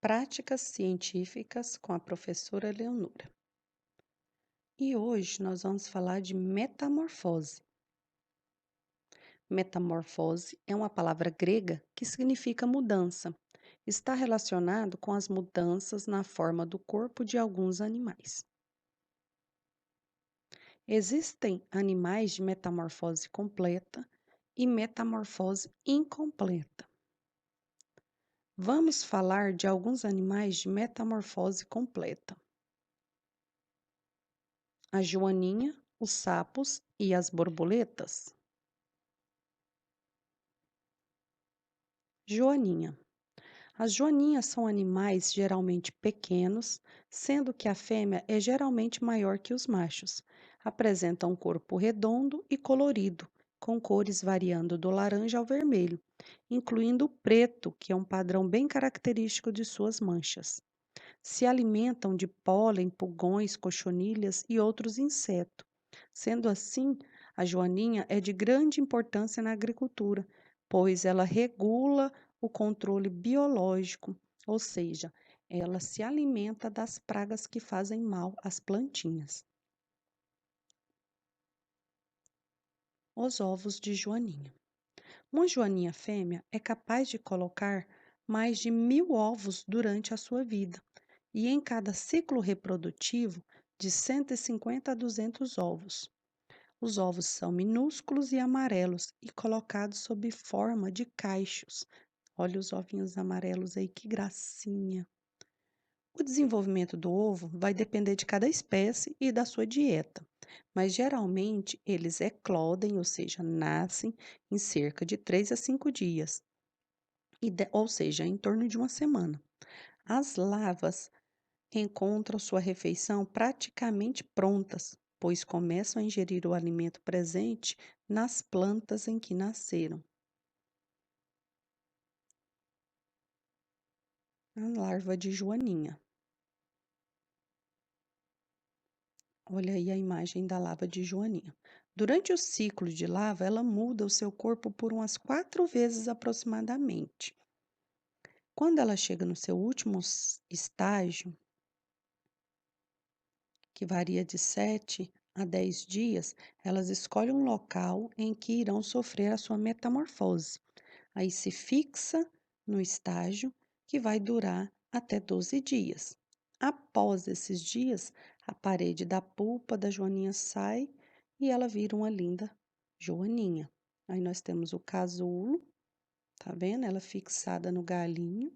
Práticas científicas com a professora Leonora. E hoje nós vamos falar de metamorfose. Metamorfose é uma palavra grega que significa mudança. Está relacionado com as mudanças na forma do corpo de alguns animais. Existem animais de metamorfose completa e metamorfose incompleta. Vamos falar de alguns animais de metamorfose completa. A joaninha, os sapos e as borboletas. Joaninha. As joaninhas são animais geralmente pequenos, sendo que a fêmea é geralmente maior que os machos. Apresenta um corpo redondo e colorido, com cores variando do laranja ao vermelho, incluindo o preto, que é um padrão bem característico de suas manchas. Se alimentam de pólen, pulgões, cochonilhas e outros insetos. Sendo assim, a joaninha é de grande importância na agricultura, pois ela regula o controle biológico, ou seja, ela se alimenta das pragas que fazem mal às plantinhas. Os ovos de joaninha. Uma joaninha fêmea é capaz de colocar mais de 1.000 ovos durante a sua vida, e em cada ciclo reprodutivo, de 150 a 200 ovos. Os ovos são minúsculos e amarelos e colocados sob forma de cachos. Olha os ovinhos amarelos aí, que gracinha! O desenvolvimento do ovo vai depender de cada espécie e da sua dieta, mas geralmente eles eclodem, ou seja, nascem em cerca de 3 a 5 dias, ou seja, em torno de uma semana. As larvas encontram sua refeição praticamente prontas, pois começam a ingerir o alimento presente nas plantas em que nasceram. A larva de joaninha. Olha aí a imagem da lava de joaninha. Durante o ciclo de lava, ela muda o seu corpo por umas 4 vezes aproximadamente. Quando ela chega no seu último estágio, que varia de 7 a 10 dias, elas escolhem um local em que irão sofrer a sua metamorfose. Aí se fixa no estágio que vai durar até 12 dias. Após esses dias, a parede da pulpa da joaninha sai e ela vira uma linda joaninha. Aí nós temos o casulo, tá vendo? Ela fixada no galinho.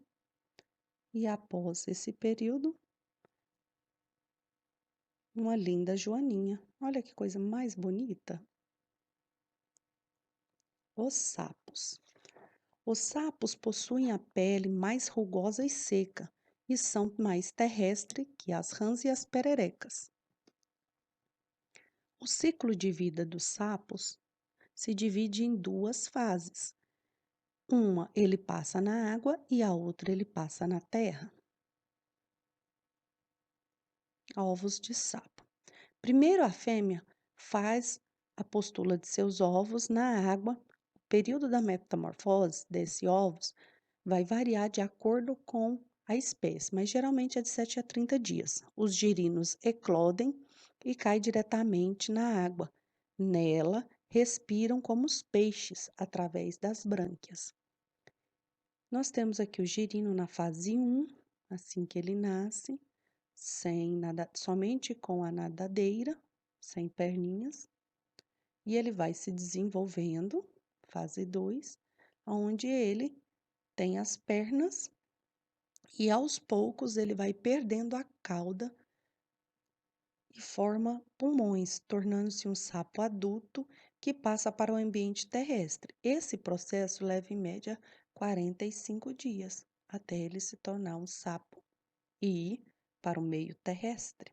E após esse período, uma linda joaninha. Olha que coisa mais bonita. Os sapos. Os sapos possuem a pele mais rugosa e seca e são mais terrestres que as rãs e as pererecas. O ciclo de vida dos sapos se divide em duas fases. Uma ele passa na água e a outra ele passa na terra. Ovos de sapo. Primeiro a fêmea faz a postula de seus ovos na água. O período da metamorfose desses ovos vai variar de acordo com a espécie, mas geralmente é de 7 a 30 dias. Os girinos eclodem e caem diretamente na água. Nela, respiram como os peixes, através das brânquias. Nós temos aqui o girino na fase 1, assim que ele nasce, somente com a nadadeira, sem perninhas, e ele vai se desenvolvendo, fase 2, onde ele tem as pernas e aos poucos ele vai perdendo a cauda e forma pulmões, tornando-se um sapo adulto que passa para o ambiente terrestre. Esse processo leva em média 45 dias até ele se tornar um sapo e ir para o meio terrestre.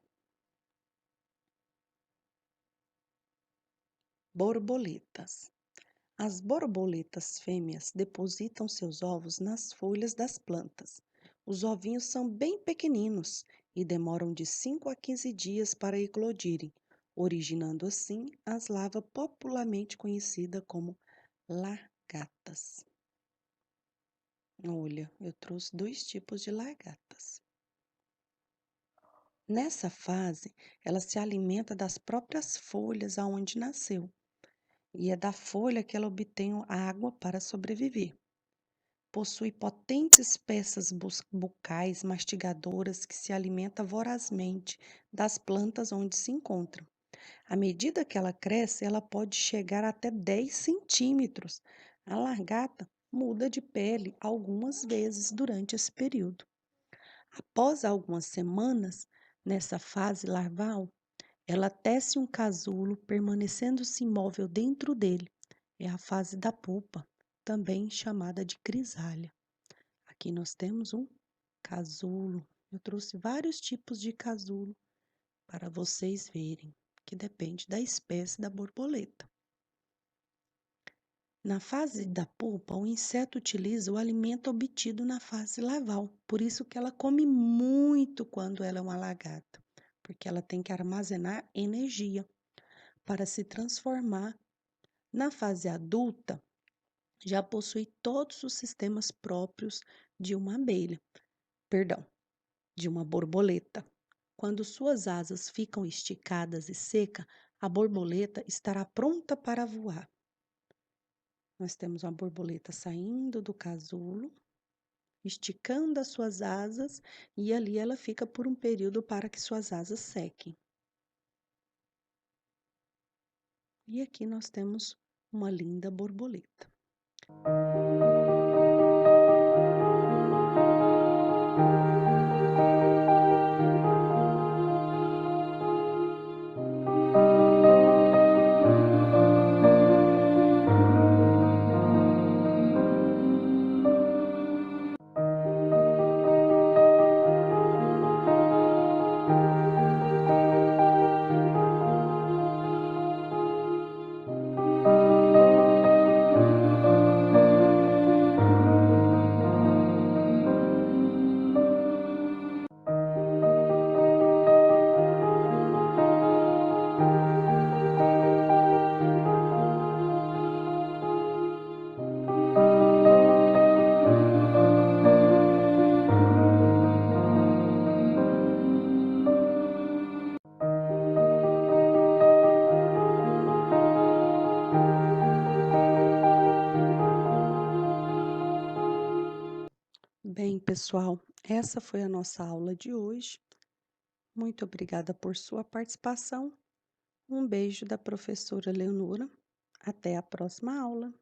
Borboletas. As borboletas fêmeas depositam seus ovos nas folhas das plantas. Os ovinhos são bem pequeninos e demoram de 5 a 15 dias para eclodirem, originando assim as larvas popularmente conhecidas como lagartas. Olha, eu trouxe dois tipos de lagartas. Nessa fase, ela se alimenta das próprias folhas aonde nasceu, e é da folha que ela obtém a água para sobreviver. Possui potentes peças bucais mastigadoras que se alimenta vorazmente das plantas onde se encontram. À medida que ela cresce, ela pode chegar até 10 centímetros. A lagarta muda de pele algumas vezes durante esse período. Após algumas semanas, nessa fase larval, ela tece um casulo, permanecendo-se imóvel dentro dele. É a fase da pupa, também chamada de crisália. Aqui nós temos um casulo. Eu trouxe vários tipos de casulo para vocês verem, que depende da espécie da borboleta. Na fase da pupa, o inseto utiliza o alimento obtido na fase larval. Por isso que ela come muito quando ela é uma lagarta, porque ela tem que armazenar energia para se transformar. Na fase adulta, já possui todos os sistemas próprios de uma abelha, perdão, de uma borboleta. Quando suas asas ficam esticadas e secas, a borboleta estará pronta para voar. Nós temos uma borboleta saindo do casulo, esticando as suas asas, e ali ela fica por um período para que suas asas sequem. E aqui nós temos uma linda borboleta. Bem, pessoal, essa foi a nossa aula de hoje. Muito obrigada por sua participação. Um beijo da professora Leonora. Até a próxima aula.